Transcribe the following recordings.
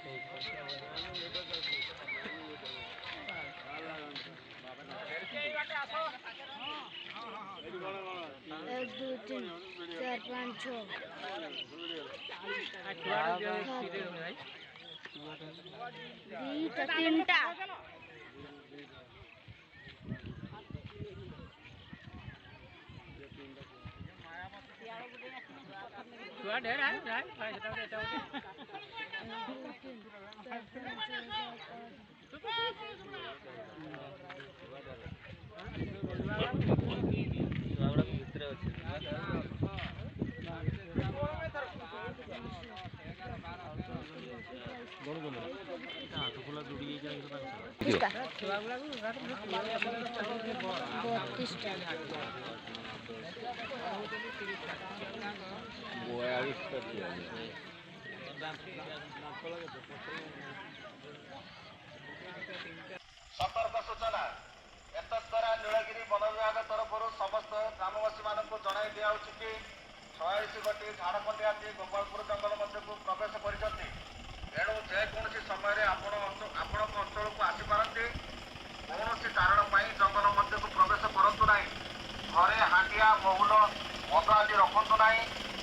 एक दो तीन चार पाँच छः तीनटा छुआ ढेर है सतर्क सूचना एतद्वारा नीलगिरी वन विभाग तरफ समस्त ग्रामवासी मानक जणाई दिखाई कि 46 गोटी झाड़खंडी हाथी गोपालपुर जंगल मध्य को प्रवेश कर तेणु जेकोसी समय आपण अंचल को आसीपारती कौन कारण जंगल मध्य को प्रवेश करूँ ना घरे हांडिया महुल मद आदि रखु ना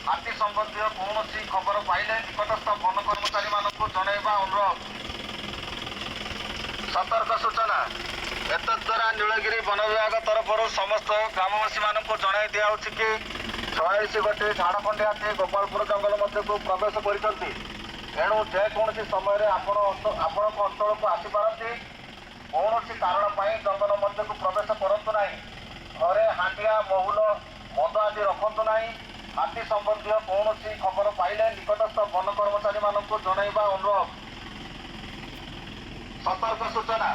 हाथी संबंधी कौन खबर पाइले निकटस्थ वन कर्मचारी मानक जनइबा अनुरोध। सतर्क सूचना एतद्वारा नीलगिरी वन विभाग तरफ समस्त ग्रामवासी मानक जणाई दिखाई कि 46 गोटी झाड़खंडी हाथी गोपालपुर जंगल मध्य को प्रवेश कर तेणु जेकोसी समय आपण अंचल को आसीपारती कौन कारण जंगल मध्य को प्रवेश करूँ ना घरे हांडिया महुल मद आदि रखु ना हाथी संबंधी कौन खबर पाइले निकटस्थ वन कर्मचारी मानक जनइबा अनुरोध। सतर्क सूचना